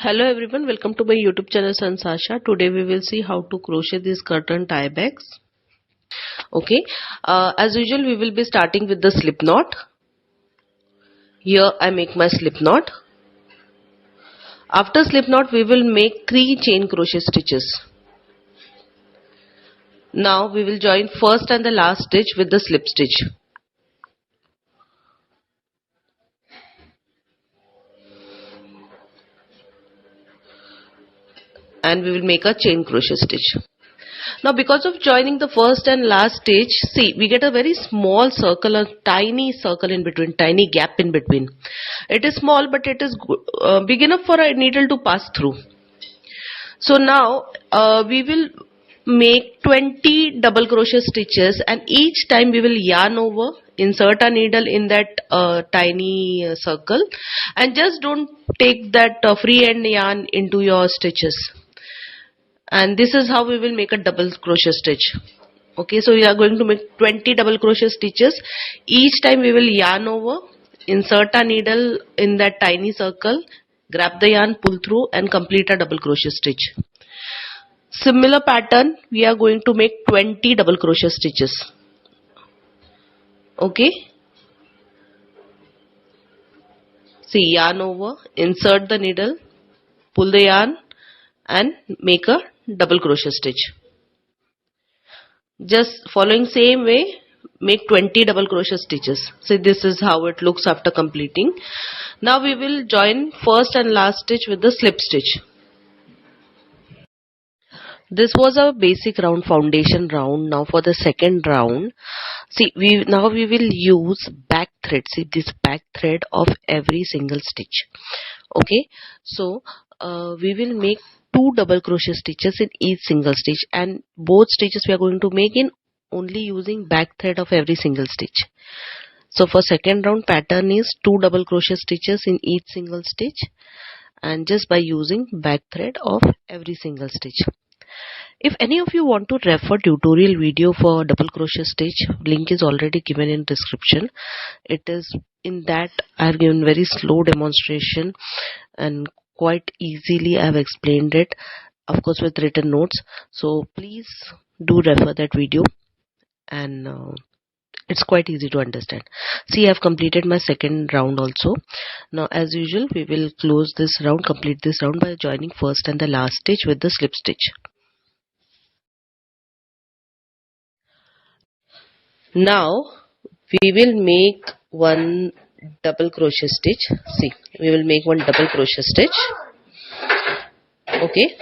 Hello everyone, welcome to my YouTube channel Sanjs Aasha. Today we will see how to crochet these curtain tie backs. Okay, as usual we will be starting with the slip knot. Here I make my slip knot. After slip knot we will make 3 chain crochet stitches. Now we will join first and the last stitch with the slip stitch. And we will make a chain crochet stitch. Now because of joining the first and last stitch, see we get a very small circle, a tiny circle in between, tiny gap in between. It is small but it is big enough for a needle to pass through. So now we will make 20 double crochet stitches, and each time we will yarn over, insert a needle in that tiny circle, and just don't take that free end yarn into your stitches. And this is how we will make a double crochet stitch. Okay, so we are going to make 20 double crochet stitches. Each time we will yarn over, insert a needle in that tiny circle, grab the yarn, pull through and complete a double crochet stitch. Similar pattern we are going to make 20 double crochet stitches. Okay, see, yarn over, insert the needle, pull the yarn and make a double crochet stitch. Just following same way, make 20 double crochet stitches. So this is how it looks after completing. Now we will join first and last stitch with the slip stitch. This was our basic round, foundation round. Now for the second round, see, we will use back thread. See, this back thread of every single stitch. Okay, so we will make 2 double crochet stitches in each single stitch, and both stitches we are going to make in only using back thread of every single stitch. So for second round, pattern is 2 double crochet stitches in each single stitch, and just by using back thread of every single stitch. If any of you want to refer tutorial video for double crochet stitch, link is already given in description. It is in that I have given very slow demonstration and quite easily I have explained it, of course with written notes. So please do refer that video, and it's quite easy to understand. See, I have completed my second round also. Now as usual we will close this round, complete this round by joining first and the last stitch with the slip stitch. Now we will make one double crochet stitch. See, we will make one double crochet stitch. Okay,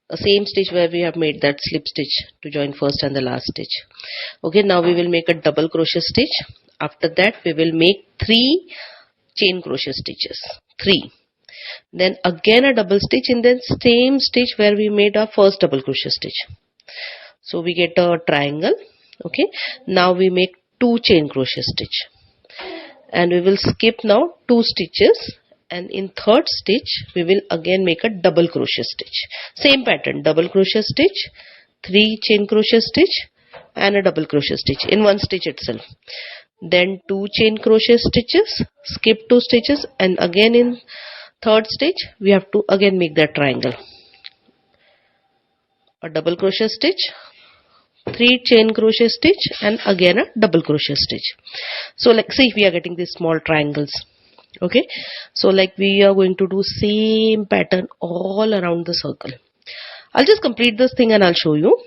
the same stitch where we have made that slip stitch to join first and the last stitch. Okay, now we will make a double crochet stitch. After that we will make 3 chain crochet stitches, 3. Then again a double stitch in the same stitch where we made our first double crochet stitch. So we get a triangle. Okay, now we make 2 chain crochet stitch, and we will skip now 2 stitches, and in third stitch we will again make a double crochet stitch. Same pattern, double crochet stitch, 3 chain crochet stitch and a double crochet stitch in one stitch itself. Then 2 chain crochet stitches, skip 2 stitches, and again in third stitch we have to again make that triangle. A double crochet stitch, 3 chain crochet stitch, and again a double crochet stitch. So like, see, we are getting these small triangles. Okay, so like we are going to do same pattern all around the circle. I'll just complete this thing and I'll show you.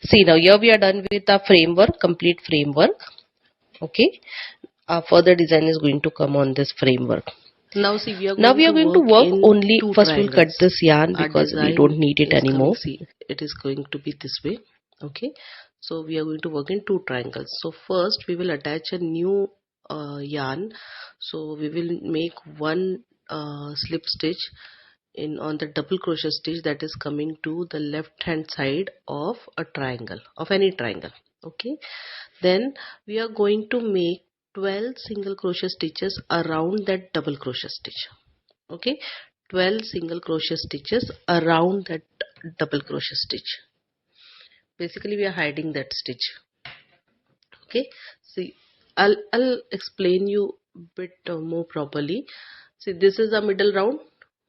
See, now here we are done with our framework, complete framework. Okay, our further design is going to come on this framework. Now see, we are going to work only, first we'll cut this yarn because we don't need it anymore. See, it is going to be this way. Okay, so we are going to work in 2 triangles. So first we will attach a new yarn. So we will make one slip stitch on the double crochet stitch that is coming to the left hand side of a triangle, of any triangle. Okay, then we are going to make 12 single crochet stitches around that double crochet stitch. Okay, 12 single crochet stitches around that double crochet stitch. Basically we are hiding that stitch. Okay, see, I'll explain you bit more properly. See, this is a middle round,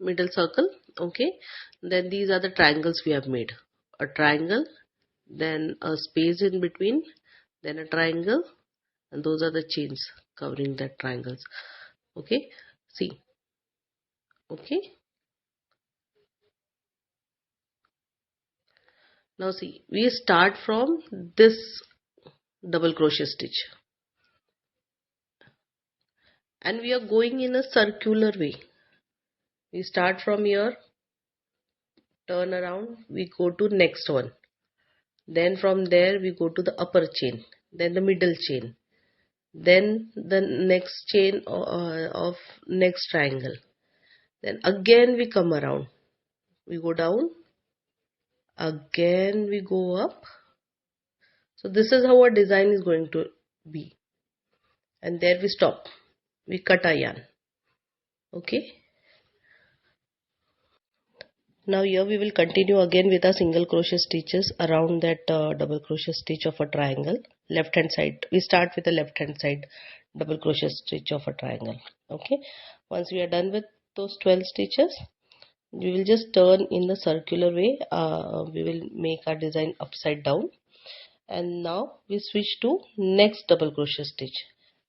middle circle. Okay, then these are the triangles we have made. A triangle, then a space in between, then a triangle, and those are the chains covering that triangles. Okay, see. Okay, now see, we start from this double crochet stitch and we are going in a circular way. We start from here, turn around, we go to next one, then from there we go to the upper chain, then the middle chain, then the next chain of next triangle, then again we come around, we go down, again we go up. So this is how our design is going to be, and there we stop, we cut our yarn. Okay, now here we will continue again with our single crochet stitches around that double crochet stitch of a triangle. Left hand side, we start with the left hand side double crochet stitch of a triangle. Okay, once we are done with those 12 stitches, we will just turn in the circular way. We will make our design upside down, and now we switch to next double crochet stitch,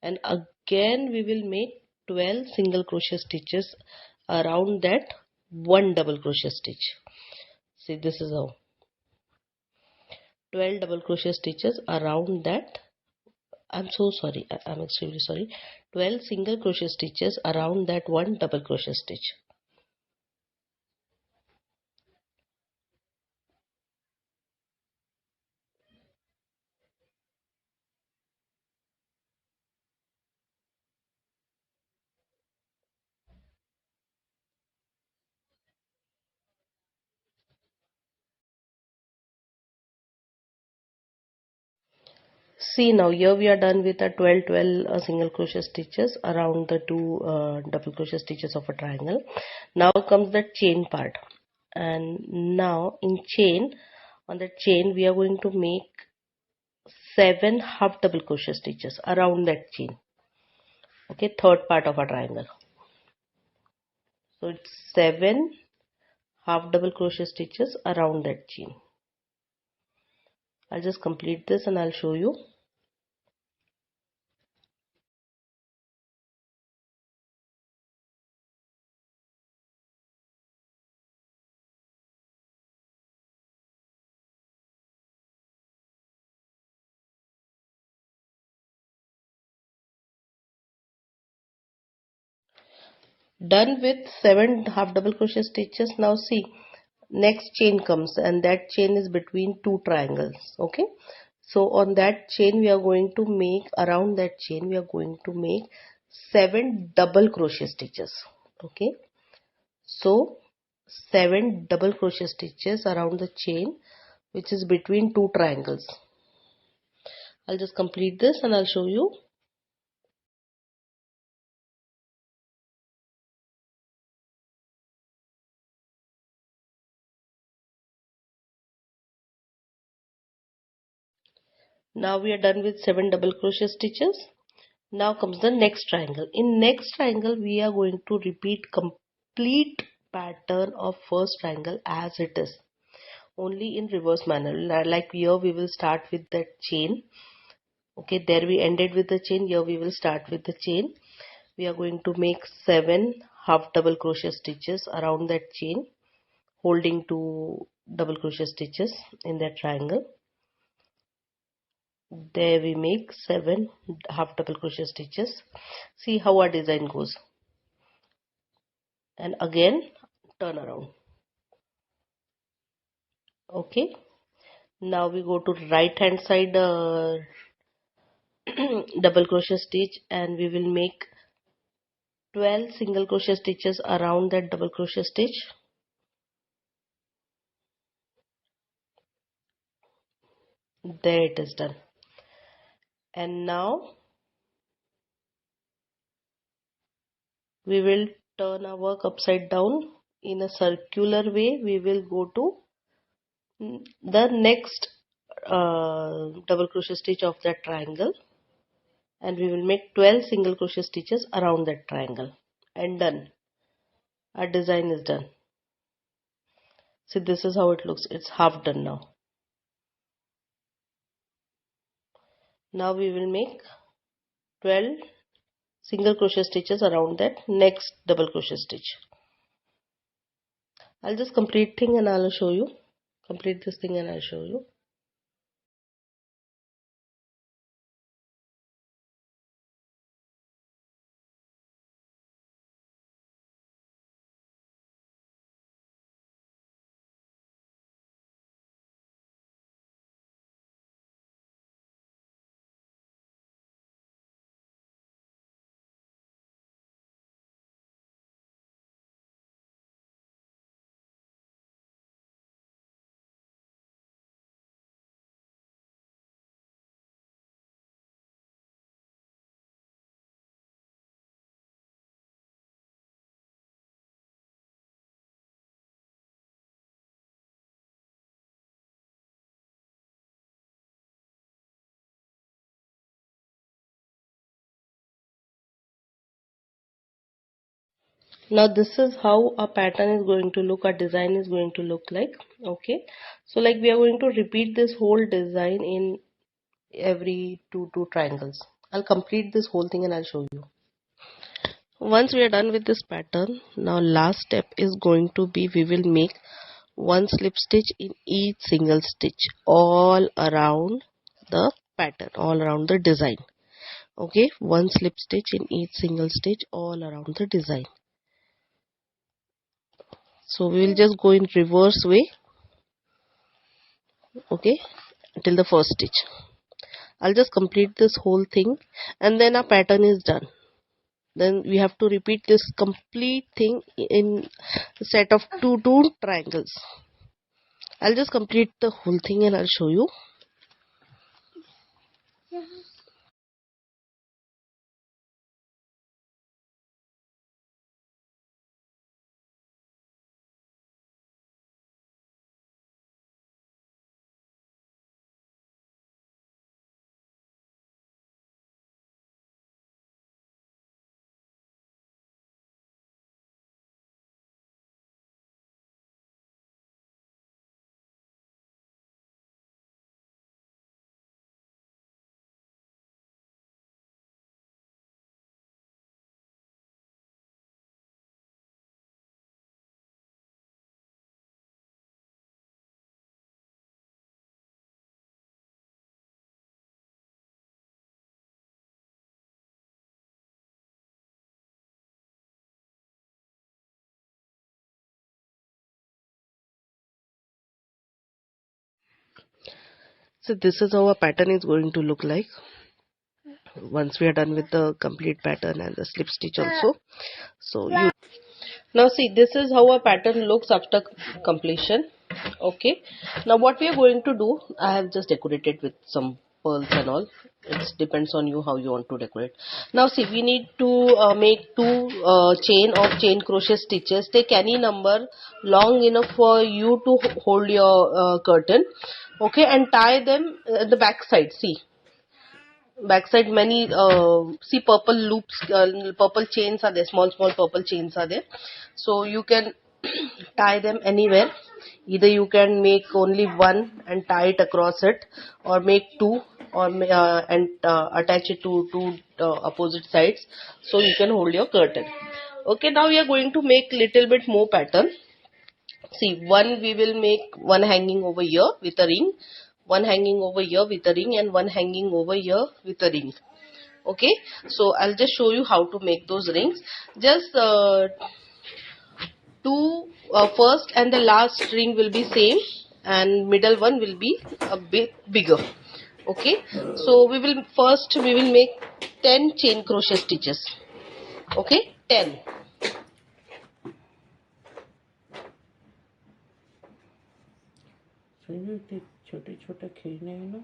and again we will make 12 single crochet stitches around that one double crochet stitch. See, this is how 12 double crochet stitches around that. I'm so sorry, I'm extremely sorry. 12 single crochet stitches around that one double crochet stitch. See, now here we are done with the 12 single crochet stitches around the two double crochet stitches of a triangle. Now comes the chain part, and now in chain, on the chain we are going to make 7 half double crochet stitches around that chain. Okay, third part of a triangle. So it's 7 half double crochet stitches around that chain. I'll just complete this and I'll show you. Done with 7 half double crochet stitches. Now see, next chain comes, and that chain is between two triangles. Okay, so on that chain we are going to make, around that chain we are going to make 7 double crochet stitches. Okay, so 7 double crochet stitches around the chain which is between two triangles. I'll just complete this and I'll show you. Now we are done with 7 double crochet stitches. Now comes the next triangle. In next triangle we are going to repeat complete pattern of first triangle as it is, only in reverse manner. Like here we will start with that chain. Okay, there we ended with the chain. Here we will start with the chain. We are going to make 7 half double crochet stitches around that chain, holding two double crochet stitches in that triangle. There we make 7 half double crochet stitches. See how our design goes, and again turn around. Okay, now we go to right hand side double crochet stitch, and we will make 12 single crochet stitches around that double crochet stitch. There it is done. And now we will turn our work upside down in a circular way. We will go to the next double crochet stitch of that triangle, and we will make 12 single crochet stitches around that triangle, and done. Our design is done. See, this is how it looks. It's half done now. Now we will make 12 single crochet stitches around that next double crochet stitch. I'll just complete thing and I'll show you. Complete this thing and I'll show you. Now this is how our pattern is going to look, our design is going to look like. Okay, so like we are going to repeat this whole design in every two triangles. I'll complete this whole thing and I'll show you. Once we are done with this pattern, now last step is going to be, we will make one slip stitch in each single stitch all around the pattern, all around the design. Okay, one slip stitch in each single stitch all around the design. So we will just go in reverse way. Okay, till the first stitch. I'll just complete this whole thing and then our pattern is done. Then we have to repeat this complete thing in a set of two triangles. I'll just complete the whole thing and I'll show you. So this is how a pattern is going to look like once we are done with the complete pattern and the slip stitch also. So you now see, this is how a pattern looks after completion. Okay, now what we are going to do, I have just decorated with some pearls and all. It depends on you how you want to decorate. Now see, we need to make two chain crochet stitches. Take any number long enough for you to hold your curtain. Okay, and tie them at the back side. See, backside many see purple loops, purple chains are there, small purple chains are there, so you can tie them anywhere. Either you can make only one and tie it across it, or make two, or and attach it to two opposite sides, so you can hold your curtain. Okay, now we are going to make little bit more pattern. See, one we will make one hanging over here with a ring, one hanging over here with a ring, and one hanging over here with a ring. Okay, so I'll just show you how to make those rings. Just two first and the last ring will be same, and middle one will be a bit bigger. Okay, so we will make 10 chain crochet stitches. Okay, 10. छोटे छोटे खेलने हैं ना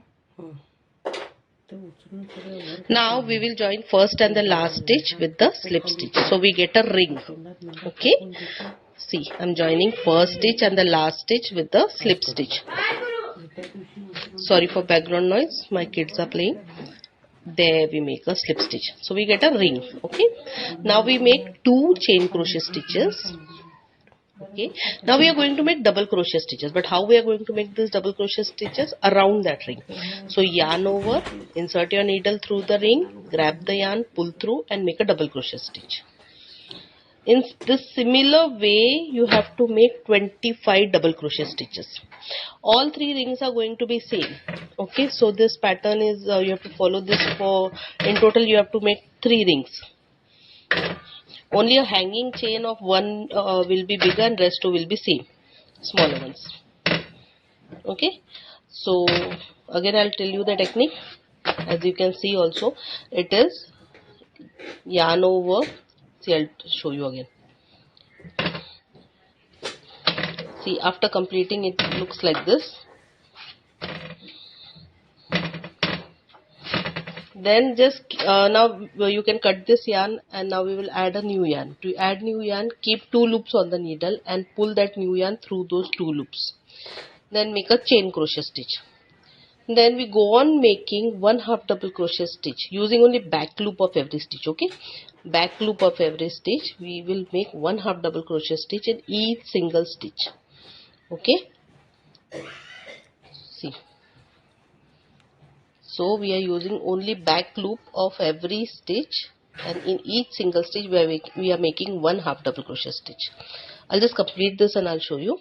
Now we will join first and the last stitch with the slip stitch, so we get a ring. Okay, see, I'm joining first stitch and the last stitch with the slip stitch. Sorry for background noise, my kids are playing. There we make a slip stitch, so we get a ring. Okay, now we make 2 chain crochet stitches. Okay, now we are going to make double crochet stitches, but how we are going to make these double crochet stitches? Around that ring. So yarn over, insert your needle through the ring, grab the yarn, pull through and make a double crochet stitch. In this similar way you have to make 25 double crochet stitches. All 3 rings are going to be same. Okay, so this pattern is you have to follow this for, in total you have to make 3 rings. Only a hanging chain of one will be bigger and rest 2 will be same, smaller ones. Okay, so again I'll tell you the technique. As you can see also, it is yarn over. See, I'll show you again. See, after completing it looks like this. Then just now you can cut this yarn, and now we will add a new yarn. To add new yarn, keep 2 loops on the needle and pull that new yarn through those 2 loops. Then make a chain crochet stitch. Then we go on making 1/2 double crochet stitch using only back loop of every stitch. Okay, back loop of every stitch we will make 1/2 double crochet stitch in each single stitch. Okay, see, so we are using only back loop of every stitch, and in each single stitch we are making 1/2 double crochet stitch. I'll just complete this and I'll show you.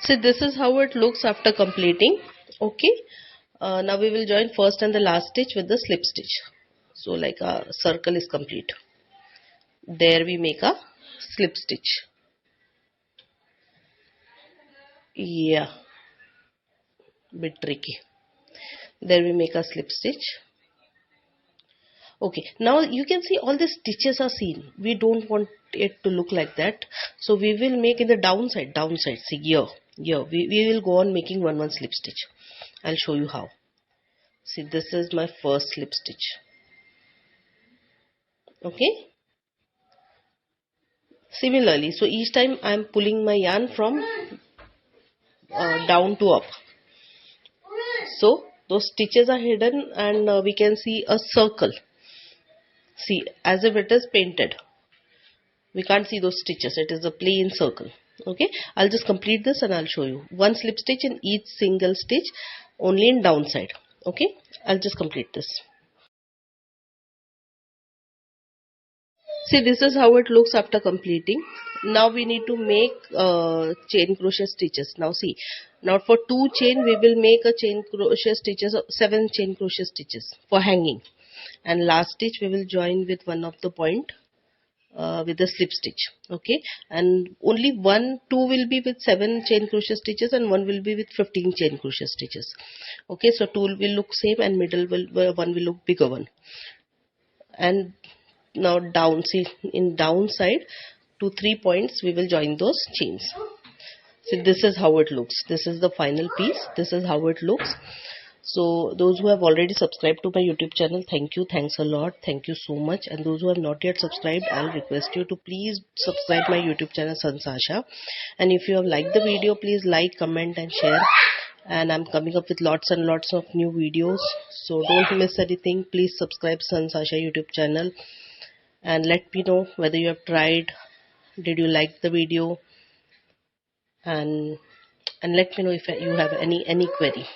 So this is how it looks after completing. Okay, now we will join first and the last stitch with the slip stitch. So like a circle is complete. There we make a slip stitch. Yeah, bit tricky. There we make a slip stitch. Okay, now you can see all the stitches are seen. We don't want it to look like that, so we will make in the downside. See, here we will go on making one slip stitch. I'll show you how. See, this is my first slip stitch. Okay, similarly, so each time I am pulling my yarn from down to up, so those stitches are hidden, and we can see a circle. See, as if it is painted. We can't see those stitches, it is a plain circle. Okay, I'll just complete this and I'll show you. 1 slip stitch in each single stitch, only in downside. Okay, I'll just complete this. See, this is how it looks after completing. Now we need to make chain crochet stitches. Now see, now for 2 chain we will make a chain crochet stitches, 7 chain crochet stitches for hanging, and last stitch we will join with one of the point with the slip stitch. Okay, and only 2 will be with 7 chain crochet stitches and 1 will be with 15 chain crochet stitches. Okay, so 2 will look same and middle will, 1 will look bigger one. And now down, see, in downside 2 3 points we will join those chains. See, this is how it looks. This is the final piece. This is how it looks. So those who have already subscribed to my YouTube channel, thank you, thanks a lot, thank you so much. And those who have not yet subscribed, I'll request you to please subscribe my YouTube channel, Sanjs Aasha. And if you have liked the video, please like, comment and share. And I'm coming up with lots and lots of new videos, so don't miss anything. Please subscribe Sanjs Aasha YouTube channel and let me know whether you have tried, did you like the video, and let me know if you have any query.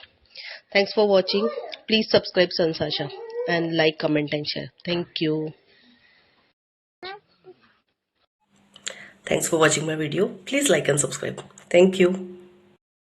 Thanks for watching. Please subscribe Sanjs Aasha and like, comment and share. Thank you. Thanks for watching my video. Please like and subscribe. Thank you.